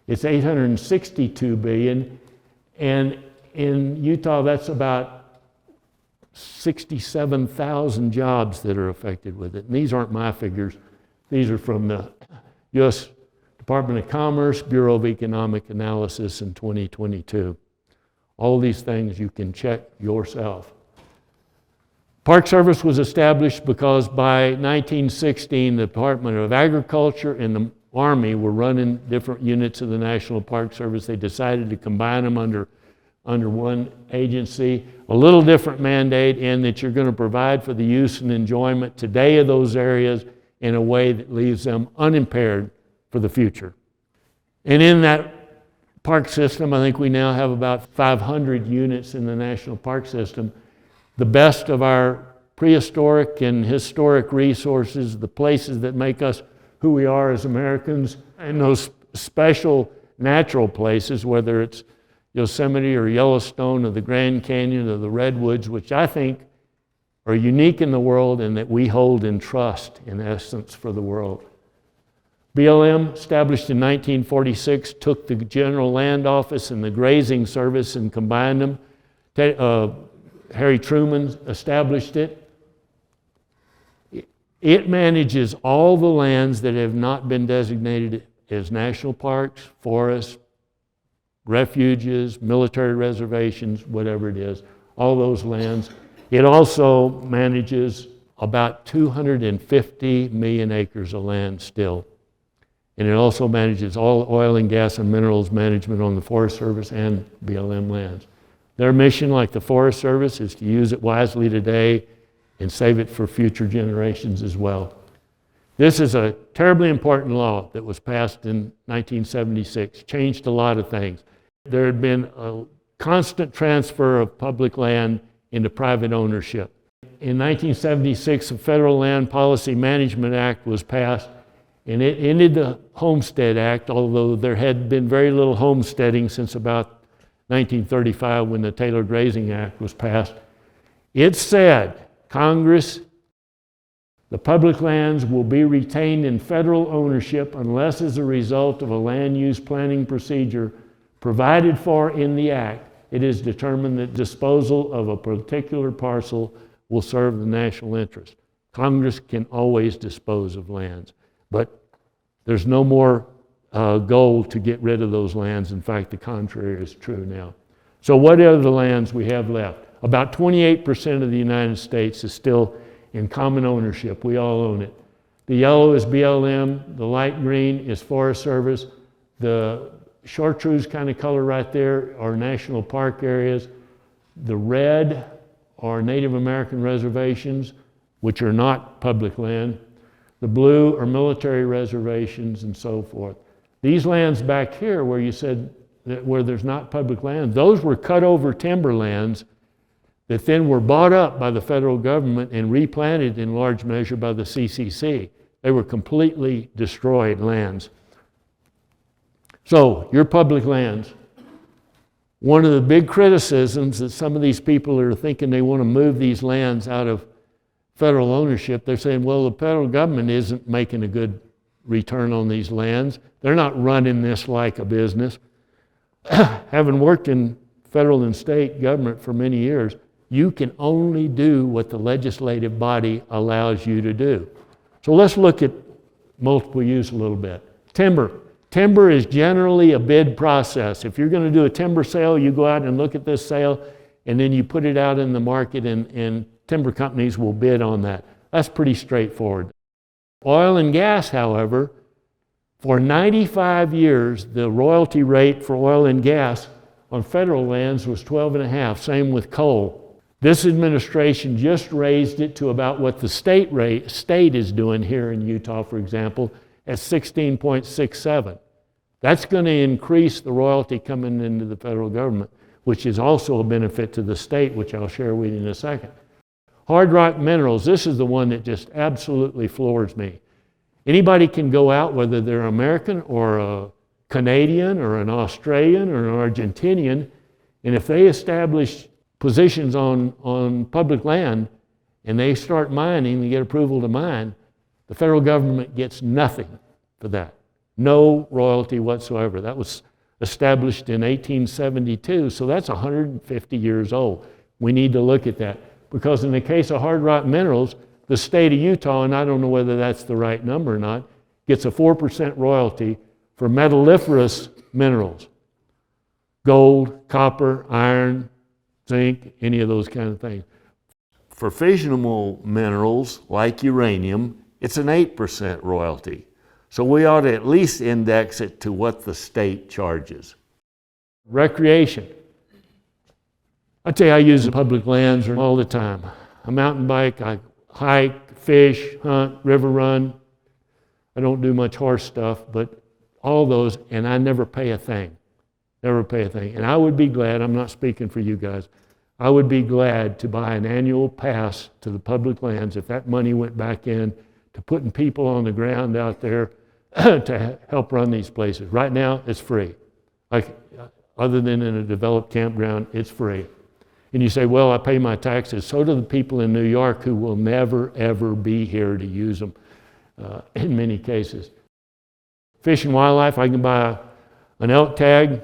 it's $862 billion, and in Utah, that's about 67,000 jobs that are affected with it. And these aren't my figures. These are from the U.S. Department of Commerce, Bureau of Economic Analysis in 2022. All these things you can check yourself. Park Service was established because by 1916, the Department of Agriculture and the Army were running different units of the National Park Service. They decided to combine them under one agency. a little different mandate in that you're going to provide for the use and enjoyment today of those areas in a way that leaves them unimpaired for the future. And in that park system, I think we now have about 500 units in the national park system. The best of our prehistoric and historic resources, the places that make us who we are as Americans, and those special natural places, whether it's Yosemite or Yellowstone or the Grand Canyon or the Redwoods, which I think are unique in the world and that we hold in trust, in essence, for the world. BLM, established in 1946, took the General Land Office and the Grazing Service and combined them. Harry Truman established it. It manages all the lands that have not been designated as national parks, forests, refuges, military reservations, whatever it is, all those lands. It also manages about 250 million acres of land still. And it also manages all oil and gas and minerals management on the Forest Service and BLM lands. Their mission, like the Forest Service, is to use it wisely today and save it for future generations as well. This is a terribly important law that was passed in 1976, changed a lot of things. There had been a constant transfer of public land into private ownership. In 1976, the Federal Land Policy Management Act was passed, and it ended the Homestead Act, although there had been very little homesteading since about 1935 when the Taylor Grazing Act was passed. It said, Congress, the public lands will be retained in federal ownership unless as a result of a land use planning procedure provided for in the Act, it is determined that disposal of a particular parcel will serve the national interest. Congress can always dispose of lands, but there's no more goal to get rid of those lands. In fact, the contrary is true now. So what are the lands we have left? About 28% of the United States is still in common ownership. We all own it. The yellow is BLM, the light green is Forest Service, the chartreuse kind of color right there are national park areas. The red are Native American reservations, which are not public land. The blue are military reservations and so forth. These lands back here where you said that where there's not public land, those were cut over timberlands that then were bought up by the federal government and replanted in large measure by the CCC. They were completely destroyed lands. So, your public lands. One of the big criticisms that some of these people are thinking they want to move these lands out of federal ownership, they're saying, well, the federal government isn't making a good return on these lands. They're not running this like a business. Having worked in federal and state government for many years, you can only do what the legislative body allows you to do. So let's look at multiple use a little bit. Timber. Timber is generally a bid process. If you're going to do a timber sale, you go out and look at this sale, and then you put it out in the market, and timber companies will bid on that. That's pretty straightforward. Oil and gas, however, for 95 years, the royalty rate for oil and gas on federal lands was 12.5, same with coal. This administration just raised it to about what the state is doing here in Utah, for example, at 16.67. That's going to increase the royalty coming into the federal government, which is also a benefit to the state, which I'll share with you in a second. Hard rock minerals, this is the one that just absolutely floors me. Anybody can go out, whether they're American or a Canadian or an Australian or an Argentinian, and if they establish positions on public land and they start mining and get approval to mine, the federal government gets nothing for that. No royalty whatsoever. That was established in 1872, so that's 150 years old. We need to look at that because in the case of hard rock minerals, the state of Utah, and I don't know whether that's the right number or not, gets a 4% royalty for metalliferous minerals. Gold, copper, iron, zinc, any of those kind of things. For fissionable minerals like uranium, it's an 8% royalty. So we ought to at least index it to what the state charges. Recreation. I tell you, I use the public lands all the time. I mountain bike, I hike, fish, hunt, river run. I don't do much horse stuff, but all those, and I never pay a thing. Never pay a thing. And I would be glad, I'm not speaking for you guys, I would be glad to buy an annual pass to the public lands if that money went back in to putting people on the ground out there to help run these places. Right now, it's free. Like, other than in a developed campground, it's free. And you say, well, I pay my taxes. So do the people in New York who will never, ever be here to use them in many cases. Fish and wildlife, I can buy an elk tag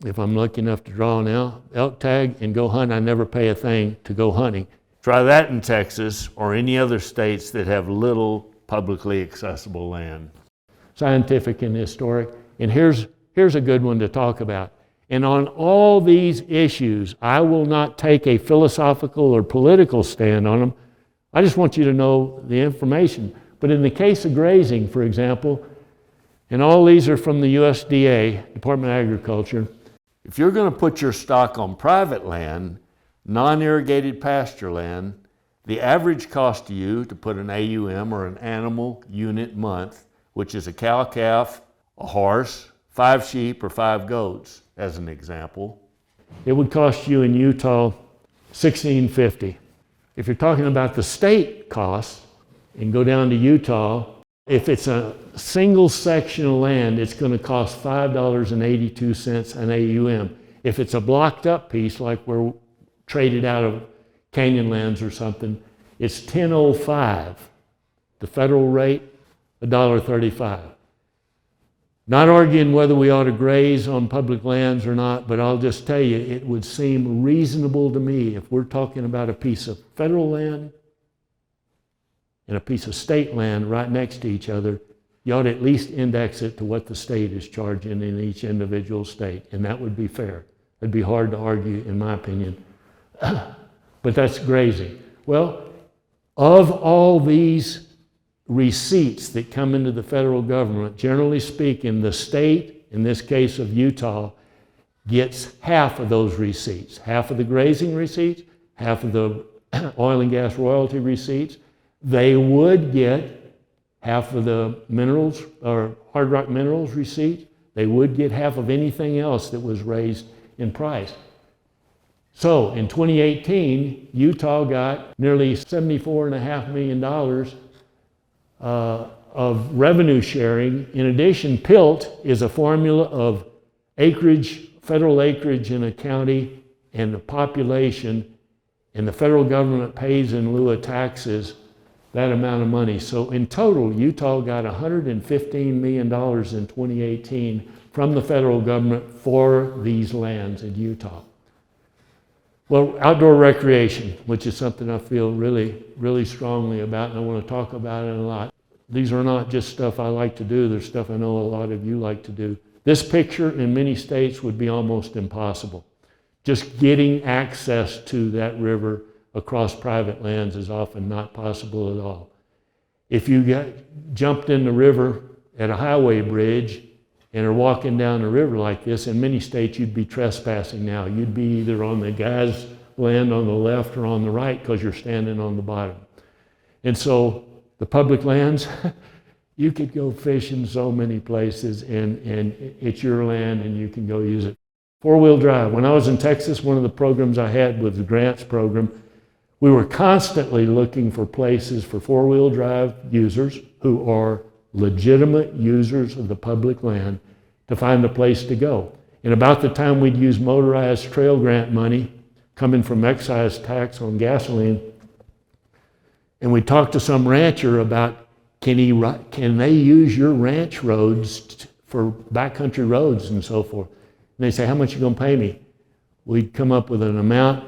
if I'm lucky enough to draw an elk tag and go hunt. I never pay a thing to go hunting. Try that in Texas or any other states that have little publicly accessible land. Scientific and historic. And here's a good one to talk about. And on all these issues, I will not take a philosophical or political stand on them. I just want you to know the information. But in the case of grazing, for example, and all these are from the USDA, Department of Agriculture, if you're going to put your stock on private land, non-irrigated pasture land, the average cost to you to put an AUM or an animal unit month, which is a cow, calf, a horse, 5 sheep, or 5 goats, as an example, it would cost you in Utah $16.50. If you're talking about the state costs and go down to Utah, if it's a single section of land, it's going to cost $5.82 an AUM. If it's a blocked up piece, like we're traded out of Canyonlands or something, it's $10.05. The federal rate, $1.35. Not arguing whether we ought to graze on public lands or not, but I'll just tell you, it would seem reasonable to me if we're talking about a piece of federal land and a piece of state land right next to each other, you ought to at least index it to what the state is charging in each individual state, and that would be fair. It'd be hard to argue, in my opinion. But that's grazing. Well, of all these receipts that come into the federal government, generally speaking, the state, in this case of Utah, gets half of those receipts. Half of the grazing receipts, half of the oil and gas royalty receipts. They would get half of the minerals or hard rock minerals receipts. They would get half of anything else that was raised in price. So in 2018, Utah got nearly $74.5 million of revenue sharing. In addition, PILT is a formula of acreage, federal acreage in a county and the population, and the federal government pays in lieu of taxes that amount of money. So in total, Utah got $115 million in 2018 from the federal government for these lands in Utah. Well, outdoor recreation, which is something I feel really, really strongly about, and I want to talk about it a lot. These are not just stuff I like to do, they're stuff I know a lot of you like to do. This picture in many states would be almost impossible. Just getting access to that river across private lands is often not possible at all. If you jumped in the river at a highway bridge and are walking down the river like this, in many states you'd be trespassing now. You'd be either on the guy's land on the left or on the right because you're standing on the bottom. And so the public lands, you could go fish in so many places and it's your land and you can go use it. Four-wheel drive. When I was in Texas, one of the programs I had was the grants program. We were constantly looking for places for four-wheel drive users who are legitimate users of the public land to find a place to go. And about the time we'd use motorized trail grant money coming from excise tax on gasoline, and we talked to some rancher about can they use your ranch roads for backcountry roads and so forth. And they say, how much are you going to pay me? We'd come up with an amount,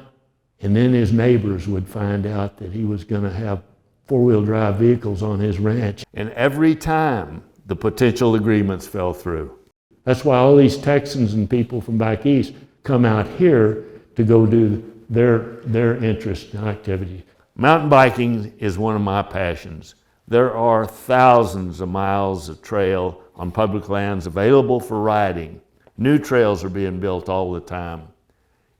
and then his neighbors would find out that he was going to have four-wheel drive vehicles on his ranch. And every time the potential agreements fell through. That's why all these Texans and people from back east come out here to go do their interest and activity. Mountain biking is one of my passions. There are thousands of miles of trail on public lands available for riding. New trails are being built all the time.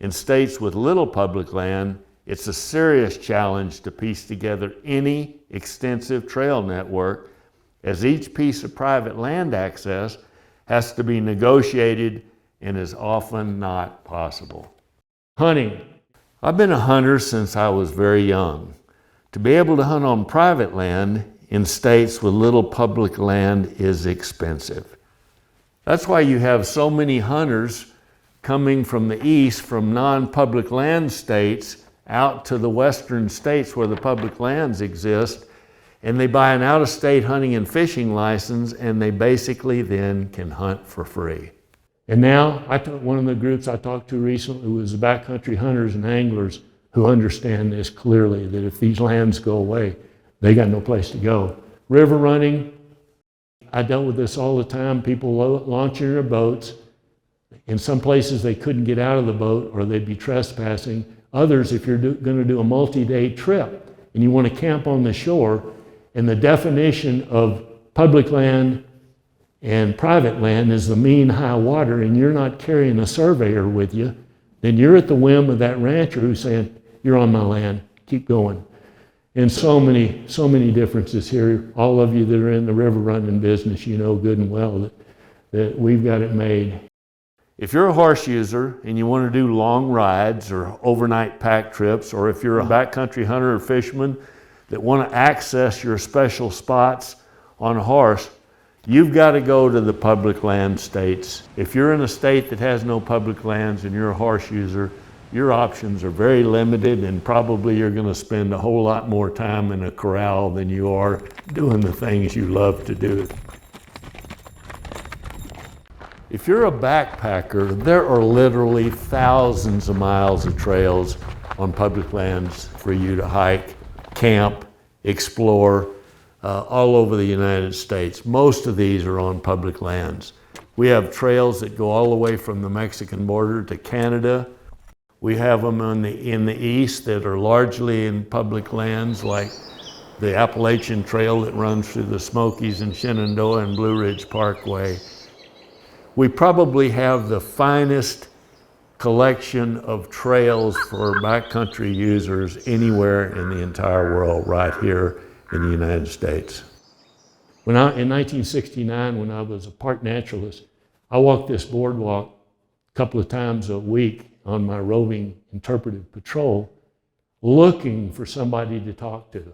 In states with little public land, it's a serious challenge to piece together any extensive trail network, as each piece of private land access has to be negotiated and is often not possible. Hunting. I've been a hunter since I was very young. To be able to hunt on private land in states with little public land is expensive. That's why you have so many hunters coming from the east, from non-public land states, out to the western states where the public lands exist, and they buy an out-of-state hunting and fishing license, and they basically then can hunt for free. And now, one of the groups I talked to recently was the backcountry hunters and anglers who understand this clearly, that if these lands go away, they got no place to go. River running, I dealt with this all the time, people launching their boats. In some places they couldn't get out of the boat or they'd be trespassing. Others, if you're going to do a multi-day trip and you want to camp on the shore, and the definition of public land and private land is the mean high water, and you're not carrying a surveyor with you, then you're at the whim of that rancher who's saying, you're on my land, keep going. And so many differences here. All of you that are in the river running business, you know good and well that we've got it made. If you're a horse user and you want to do long rides or overnight pack trips, or if you're a backcountry hunter or fisherman that want to access your special spots on a horse, you've got to go to the public land states. If you're in a state that has no public lands and you're a horse user, your options are very limited, and probably you're going to spend a whole lot more time in a corral than you are doing the things you love to do. If you're a backpacker, there are literally thousands of miles of trails on public lands for you to hike, camp, explore, all over the United States. Most of these are on public lands. We have trails that go all the way from the Mexican border to Canada. We have them in the east that are largely in public lands, like the Appalachian Trail that runs through the Smokies and Shenandoah and Blue Ridge Parkway. We probably have the finest collection of trails for backcountry users anywhere in the entire world, right here in the United States. In 1969, when I was a park naturalist, I walked this boardwalk a couple of times a week on my roving interpretive patrol, looking for somebody to talk to.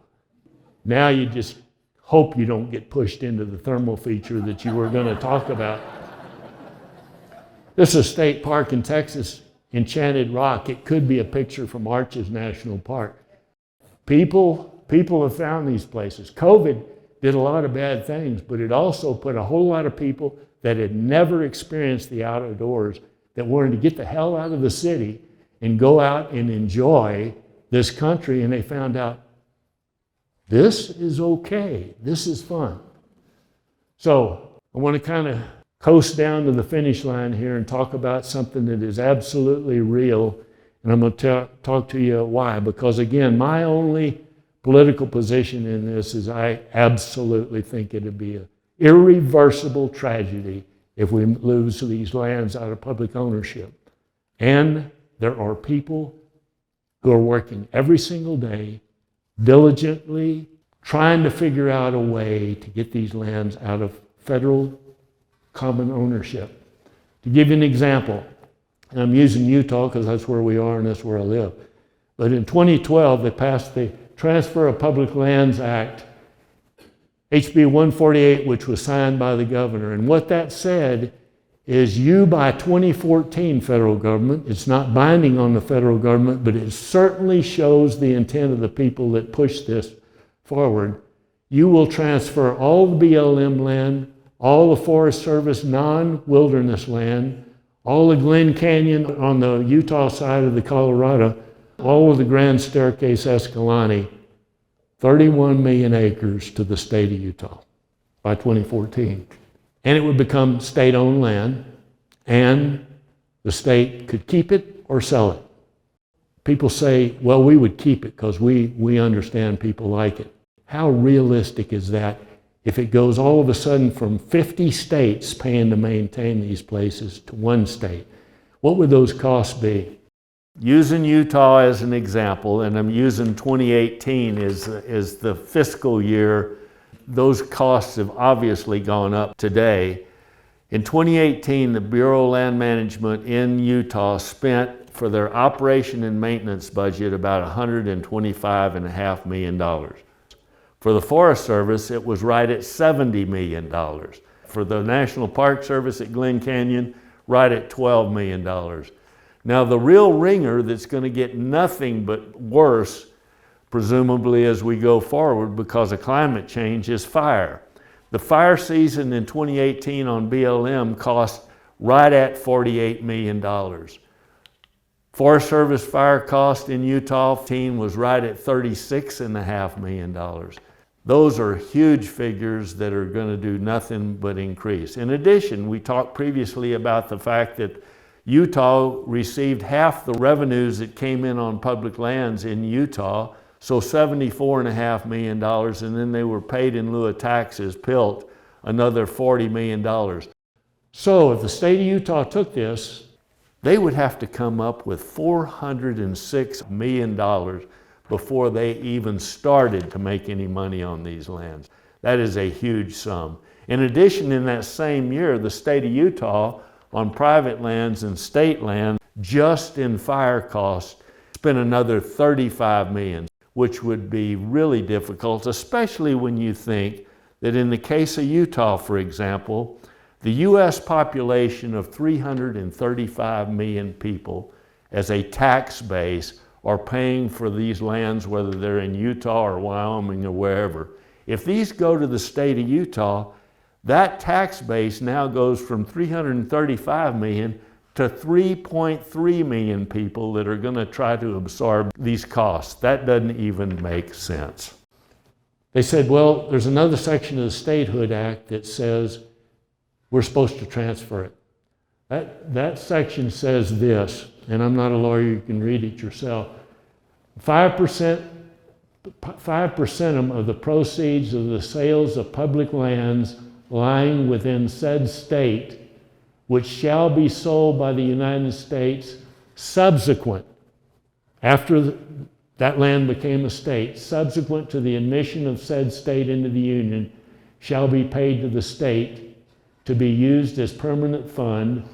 Now you just hope you don't get pushed into the thermal feature that you were going to talk about. This is a state park in Texas, Enchanted Rock. It could be a picture from Arches National Park. People have found these places. COVID did a lot of bad things, but it also put a whole lot of people that had never experienced the outdoors, that wanted to get the hell out of the city and go out and enjoy this country, and they found out, this is okay, this is fun. So I want to kind of coast down to the finish line here and talk about something that is absolutely real, and I'm going to talk to you why. Because again, my only political position in this is I absolutely think it'd be an irreversible tragedy if we lose these lands out of public ownership. And there are people who are working every single day, diligently, trying to figure out a way to get these lands out of federal common ownership. To give you an example, and I'm using Utah because that's where we are and that's where I live, but in 2012 they passed the Transfer of Public Lands Act, HB 148, which was signed by the governor. And what that said is you, by 2014, federal government, it's not binding on the federal government, but it certainly shows the intent of the people that push this forward, you will transfer all the BLM land, all the Forest Service non-wilderness land, all the Glen Canyon on the Utah side of the Colorado, all of the Grand Staircase Escalante, 31 million acres to the state of Utah by 2014. And it would become state-owned land, and the state could keep it or sell it. People say, well, we would keep it because we understand people like it. How realistic is that if it goes all of a sudden from 50 states paying to maintain these places to one state? What would those costs be? Using Utah as an example, and I'm using 2018 as the fiscal year, those costs have obviously gone up today. In 2018, the Bureau of Land Management in Utah spent for their operation and maintenance budget about $125.5 million. For the Forest Service, it was right at $70 million. For the National Park Service at Glen Canyon, right at $12 million. Now, the real ringer that's going to get nothing but worse, presumably as we go forward because of climate change, is fire. The fire season in 2018 on BLM cost right at $48 million. Forest Service fire cost in Utah was right at $36.5 million. Those are huge figures that are going to do nothing but increase. In addition, we talked previously about the fact that Utah received half the revenues that came in on public lands in Utah, so $74.5 million, and then they were paid in lieu of taxes, PILT, another $40 million. So if the state of Utah took this, they would have to come up with $406 million before they even started to make any money on these lands. That is a huge sum. In addition, in that same year, the state of Utah, on private lands and state land, just in fire costs, spent another $35 million, which would be really difficult, especially when you think that in the case of Utah, for example, the U.S. population of 335 million people as a tax base are paying for these lands, whether they're in Utah or Wyoming or wherever. If these go to the state of Utah, that tax base now goes from 335 million to 3.3 million people that are going to try to absorb these costs. That doesn't even make sense. They said, well, there's another section of the Statehood Act that says we're supposed to transfer it. That section says this, and I'm not a lawyer, you can read it yourself. 5% of the proceeds of the sales of public lands lying within said state, which shall be sold by the United States subsequent, after that land became a state, subsequent to the admission of said state into the Union, shall be paid to the state to be used as permanent fund,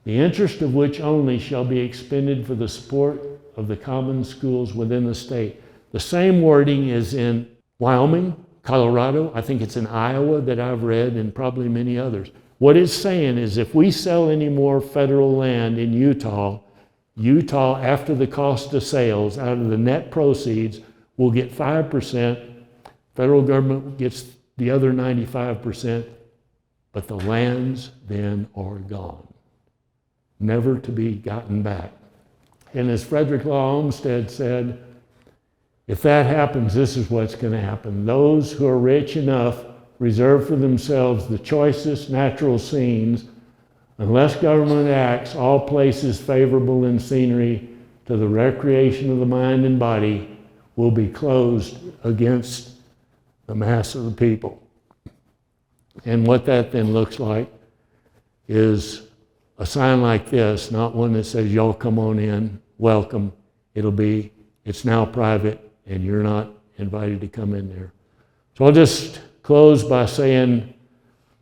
the interest of which only shall be expended for the support of the common schools within the state. The same wording is in Wyoming, Colorado, I think it's in Iowa that I've read, and probably many others. What it's saying is if we sell any more federal land in Utah, after the cost of sales, out of the net proceeds, will get 5%, federal government gets the other 95%, but the lands then are gone, never to be gotten back. And as Frederick Law Olmsted said, if that happens, this is what's going to happen. Those who are rich enough reserve for themselves the choicest natural scenes. Unless government acts, all places favorable in scenery to the recreation of the mind and body will be closed against the mass of the people. And what that then looks like is a sign like this, not one that says, y'all come on in, welcome. It'll be, it's now private, and you're not invited to come in there. So I'll just close by saying,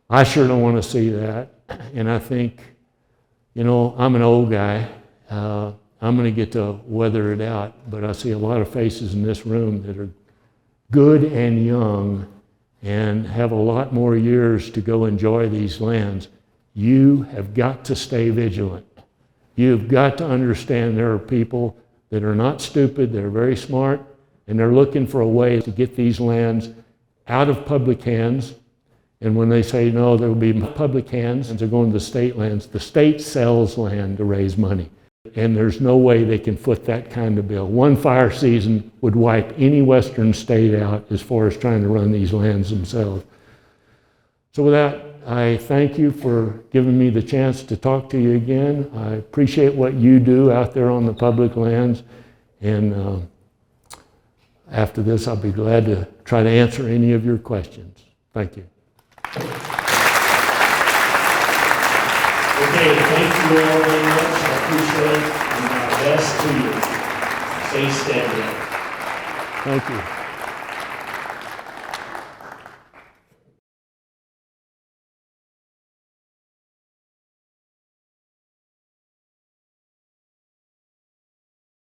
I sure don't want to see that. And I think, I'm an old guy. I'm going to get to weather it out. But I see a lot of faces in this room that are good and young and have a lot more years to go enjoy these lands. You have got to stay vigilant. You've got to understand there are people that are not stupid, they're very smart, and they're looking for a way to get these lands out of public hands. And when they say no, there will be public hands, and they're going to the state lands. The state sells land to raise money. And there's no way they can foot that kind of bill. One fire season would wipe any western state out as far as trying to run these lands themselves. So with that, I thank you for giving me the chance to talk to you again. I appreciate what you do out there on the public lands. And after this, I'll be glad to try to answer any of your questions. Thank you. Okay, thank you all very much. I appreciate it. best to you. Stay standing. Thank you.